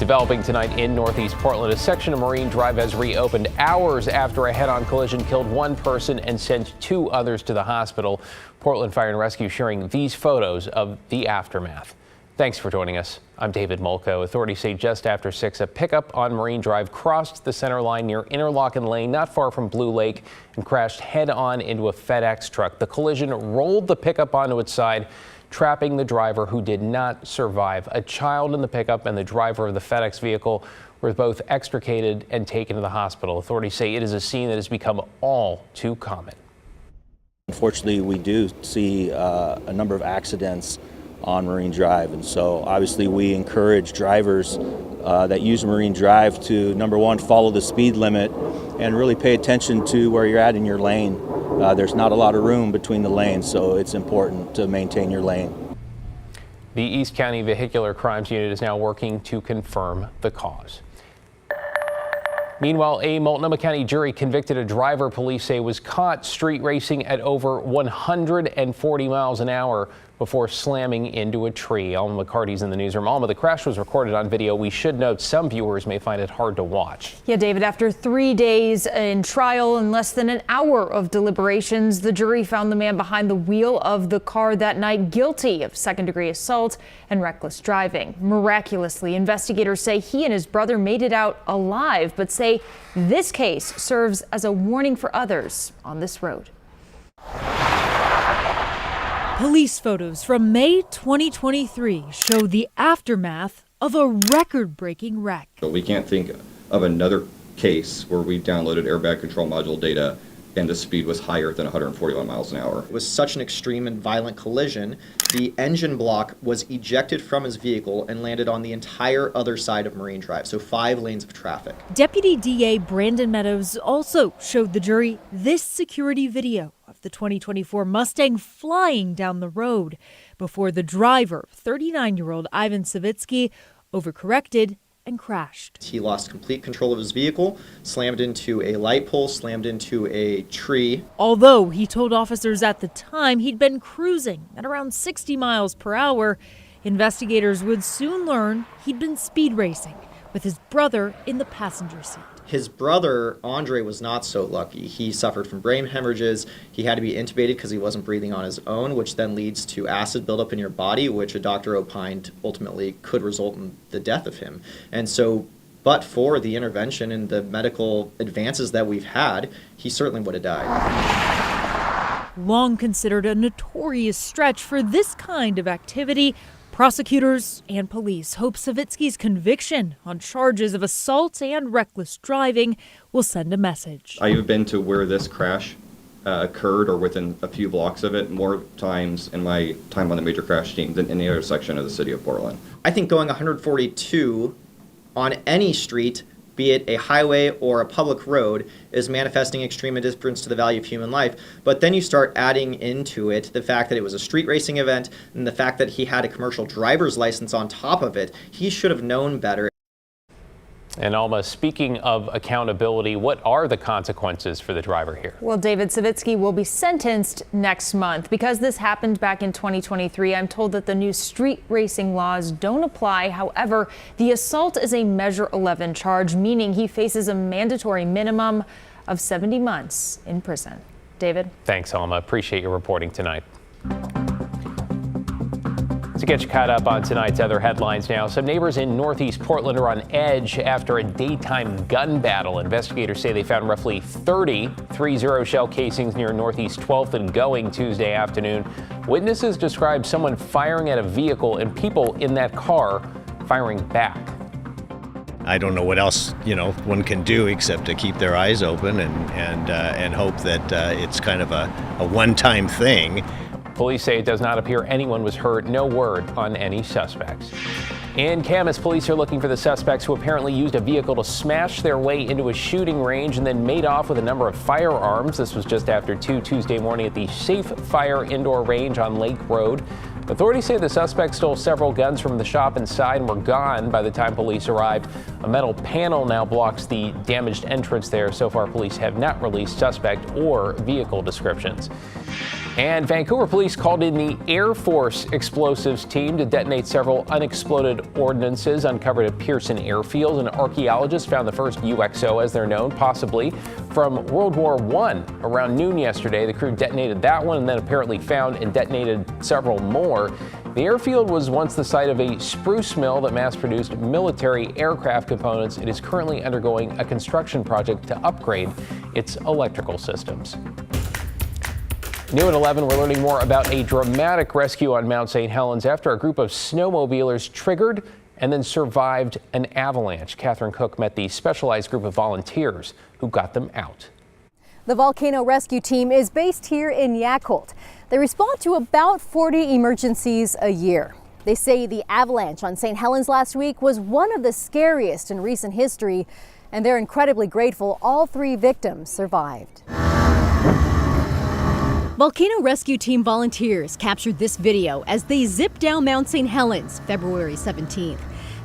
Developing tonight in Northeast Portland, a section of Marine Drive has reopened hours after a head-on collision killed one person and sent two others to the hospital. Portland Fire and Rescue sharing these photos of the aftermath. Thanks for joining us. I'm David Molko. Authorities say just after 6, a pickup on Marine Drive crossed the center line near Interlochen Lane, not far from Blue Lake, and crashed head-on into a FedEx truck. The collision rolled the pickup onto its side, trapping the driver, who did not survive. A child in the pickup and the driver of the FedEx vehicle were both extricated and taken to the hospital. Authorities say it is a scene that has become all too common. Unfortunately, we do see a number of accidents on Marine Drive, and so obviously we encourage drivers that use Marine Drive to, number one, follow the speed limit and really pay attention to where you're at in your lane. There's not a lot of room between the lanes, so it's important to maintain your lane. The East County Vehicular Crimes Unit is now working to confirm the cause. Meanwhile, a Multnomah County jury convicted a driver police say was caught street racing at over 140 miles an hour before slamming into a tree. Alma McCarty's in the newsroom. Alma, the crash was recorded on video. We should note some viewers may find it hard to watch. Yeah, David, after 3 days in trial and less than an hour of deliberations, the jury found the man behind the wheel of the car that night guilty of second-degree assault and reckless driving. Miraculously, investigators say he and his brother made it out alive, but say this case serves as a warning for others on this road. Police photos from May 2023 show the aftermath of a record-breaking wreck. We can't think of another case where we downloaded airbag control module data and the speed was higher than 141 miles an hour. It was such an extreme and violent collision. The engine block was ejected from his vehicle and landed on the entire other side of Marine Drive, so 5 lanes of traffic. Deputy DA Brandon Meadows also showed the jury this security video of the 2024 Mustang flying down the road before the driver, 39-year-old Ivan Savitsky, overcorrected and crashed. He lost complete control of his vehicle, slammed into a light pole, slammed into a tree. Although he told officers at the time he'd been cruising at around 60 miles per hour, investigators would soon learn he'd been speed racing with his brother in the passenger seat. His brother, Andre, was not so lucky. He suffered from brain hemorrhages. He had to be intubated because he wasn't breathing on his own, which then leads to acid buildup in your body, which a doctor opined ultimately could result in the death of him. And so, but for the intervention and the medical advances that we've had, he certainly would have died. Long considered a notorious stretch for this kind of activity, prosecutors and police hope Savitsky's conviction on charges of assault and reckless driving will send a message. I have been to where this crash occurred or within a few blocks of it more times in my time on the major crash team than any other section of the city of Portland. I think going 142 on any street, be it a highway or a public road, is manifesting extreme indifference to the value of human life. But then you start adding into it the fact that it was a street racing event and the fact that he had a commercial driver's license on top of it. He should have known better. And Alma, speaking of accountability, what are the consequences for the driver here? Well, David, Savitsky will be sentenced next month. Because this happened back in 2023, I'm told that the new street racing laws don't apply. However, the assault is a Measure 11 charge, meaning he faces a mandatory minimum of 70 months in prison. David? Thanks, Alma. Appreciate your reporting tonight. To get you caught up on tonight's other headlines now, some neighbors in Northeast Portland are on edge after a daytime gun battle. Investigators say they found roughly 30 .30 shell casings near Northeast 12th and Going Tuesday afternoon. Witnesses describe someone firing at a vehicle and people in that car firing back. I don't know what else, one can do except to keep their eyes open and hope that it's kind of a one-time thing. Police say it does not appear anyone was hurt. No word on any suspects. In Camas, police are looking for the suspects who apparently used a vehicle to smash their way into a shooting range and then made off with a number of firearms. This was just after 2 Tuesday morning at the Safe Fire Indoor Range on Lake Road. Authorities say the suspects stole several guns from the shop inside and were gone by the time police arrived. A metal panel now blocks the damaged entrance there. So far, police have not released suspect or vehicle descriptions. And Vancouver police called in the Air Force explosives team to detonate several unexploded ordnances uncovered at Pearson Airfield. And archaeologists found the first UXO, as they're known, possibly from World War I. Around noon yesterday, the crew detonated that one and then apparently found and detonated several more. The airfield was once the site of a spruce mill that mass-produced military aircraft components. It is currently undergoing a construction project to upgrade its electrical systems. New at 11, we're learning more about a dramatic rescue on Mount St. Helens after a group of snowmobilers triggered and then survived an avalanche. Catherine Cook met the specialized group of volunteers who got them out. The volcano rescue team is based here in Yakult. They respond to about 40 emergencies a year. They say the avalanche on St. Helens last week was one of the scariest in recent history, and they're incredibly grateful all 3 victims survived. Volcano rescue team volunteers captured this video as they zipped down Mount St. Helens February 17th.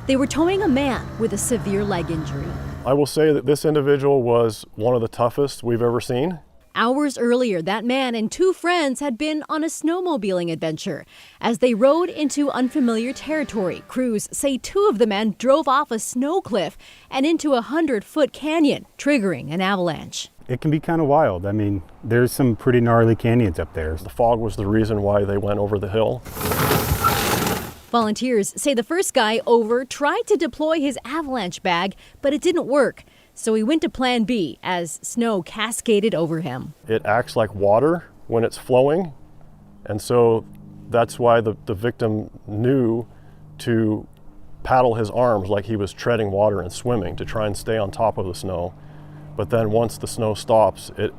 They were towing a man with a severe leg injury. I will say that this individual was one of the toughest we've ever seen. Hours earlier, that man and 2 friends had been on a snowmobiling adventure. As they rode into unfamiliar territory, crews say 2 of the men drove off a snow cliff and into a 100-foot canyon, triggering an avalanche. It can be kind of wild. I mean, there's some pretty gnarly canyons up there. The fog was the reason why they went over the hill. Volunteers say the first guy over tried to deploy his avalanche bag, but it didn't work. So he went to plan B as snow cascaded over him. It acts like water when it's flowing, and so that's why the victim knew to paddle his arms like he was treading water and swimming to try and stay on top of the snow. But then once the snow stops, it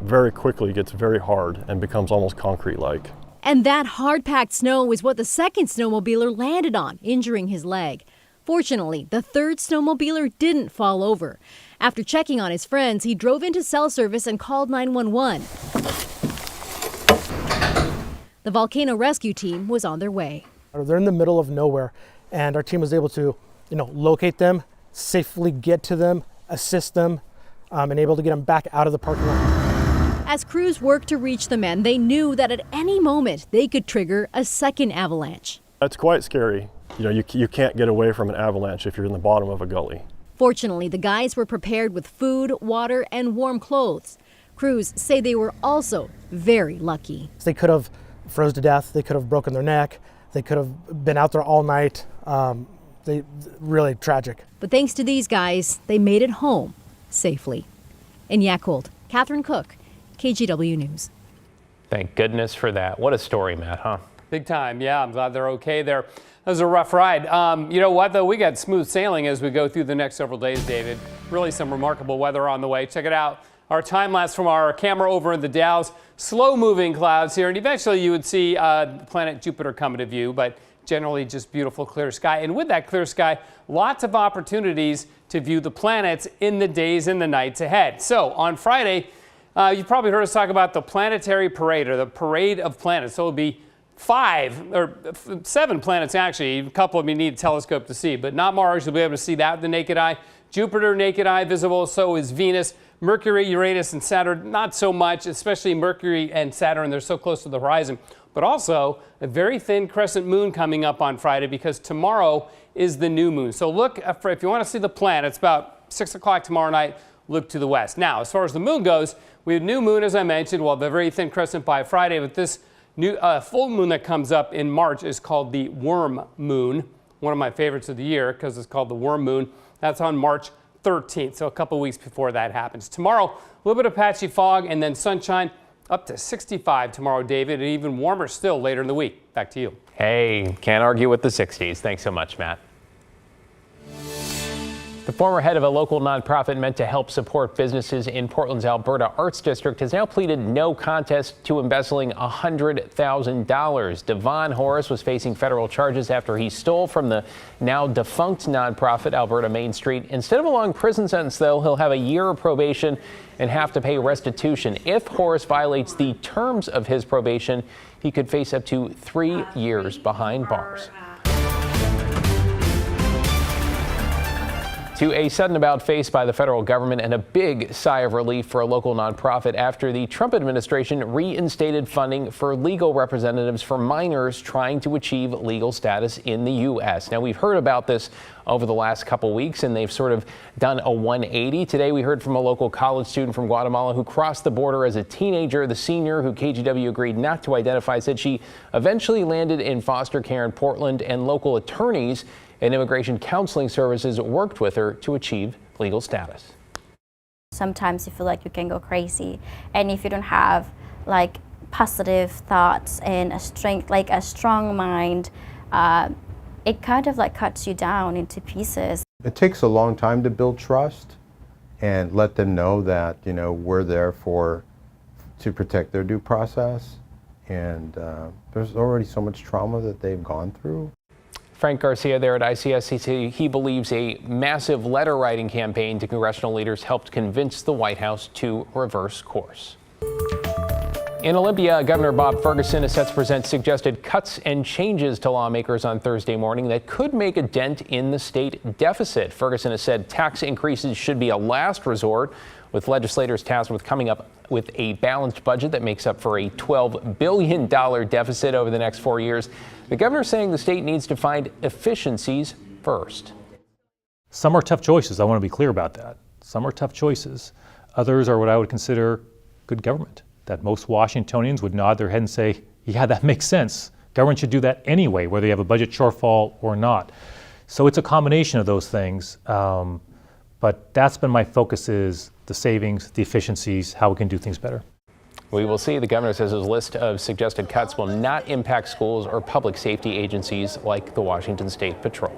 very quickly gets very hard and becomes almost concrete-like. And that hard-packed snow is what the second snowmobiler landed on, injuring his leg. Fortunately, the third snowmobiler didn't fall over. After checking on his friends, he drove into cell service and called 911. The volcano rescue team was on their way. They're in the middle of nowhere, and our team was able to, locate them, safely get to them, assist them, and able to get them back out of the parking lot. As crews worked to reach the men, they knew that at any moment they could trigger a second avalanche. That's quite scary. You can't get away from an avalanche if you're in the bottom of a gully. Fortunately, the guys were prepared with food, water, and warm clothes. Crews say they were also very lucky. They could have froze to death. They could have broken their neck. They could have been out there all night. Really tragic. But thanks to these guys, they made it home safely. In Yakult, Catherine Cook, KGW News. Thank goodness for that. What a story, Matt, huh? Big time. Yeah, I'm glad they're okay there. That was a rough ride. You know what, though? We got smooth sailing as we go through the next several days, David. Really some remarkable weather on the way. Check it out. Our time lapse from our camera over in the Dalles. Slow-moving clouds here, and eventually you would see the planet Jupiter come into view, but generally just beautiful clear sky. And with that clear sky, lots of opportunities to view the planets in the days and the nights ahead. So on Friday, you've probably heard us talk about the planetary parade, or the parade of planets. So it'll be 5 or 7 planets, actually. A couple of them you need a telescope to see, but not Mars. You'll be able to see that with the naked eye. Jupiter, naked eye visible. So is Venus. Mercury, Uranus, and Saturn, not so much, especially Mercury and Saturn. They're so close to the horizon. But also a very thin crescent moon coming up on Friday, because tomorrow is the new moon. So look, if you want to see the planets, about 6 o'clock tomorrow night, look to the west. Now, as far as the moon goes, we have new moon, as I mentioned. We'll have a very thin crescent by Friday, but this new full moon that comes up in March is called the worm moon. One of my favorites of the year because it's called the worm moon. That's on March 13th, so a couple weeks before that happens. Tomorrow, a little bit of patchy fog and then sunshine, up to 65 tomorrow, David, and even warmer still later in the week. Back to you. Hey, can't argue with the 60s. Thanks so much, Matt. The former head of a local nonprofit meant to help support businesses in Portland's Alberta Arts District has now pleaded no contest to embezzling $100,000. Devon Horace was facing federal charges after he stole from the now defunct nonprofit Alberta Main Street. Instead of a long prison sentence, though, he'll have a year of probation and have to pay restitution. If Horace violates the terms of his probation, he could face up to 3 years behind bars. To a sudden about faced by the federal government and a big sigh of relief for a local nonprofit after the Trump administration reinstated funding for legal representatives for minors trying to achieve legal status in the U.S. Now, we've heard about this over the last couple weeks, and they've sort of done a 180. Today, we heard from a local college student from Guatemala who crossed the border as a teenager. The senior, who KGW agreed not to identify, said she eventually landed in foster care in Portland, and local attorneys and immigration counseling services worked with her to achieve legal status. Sometimes you feel like you can go crazy, and if you don't have like positive thoughts and a strong mind, it kind of like cuts you down into pieces. It takes a long time to build trust and let them know that, you know, we're there to protect their due process, and there's already so much trauma that they've gone through. Frank Garcia there at ICSCC, he believes a massive letter writing campaign to congressional leaders helped convince the White House to reverse course. In Olympia, Governor Bob Ferguson is set to present suggested cuts and changes to lawmakers on Thursday morning that could make a dent in the state deficit. Ferguson has said tax increases should be a last resort, with legislators tasked with coming up with a balanced budget that makes up for a $12 billion deficit over the next 4 years. The governor saying the state needs to find efficiencies first. Some are tough choices. I want to be clear about that. Some are tough choices. Others are what I would consider good government, that most Washingtonians would nod their head and say, yeah, that makes sense. Government should do that anyway, whether you have a budget shortfall or not. So it's a combination of those things. But that's been my focus, is the savings, the efficiencies, how we can do things better. We will see. The governor says his list of suggested cuts will not impact schools or public safety agencies like the Washington State Patrol.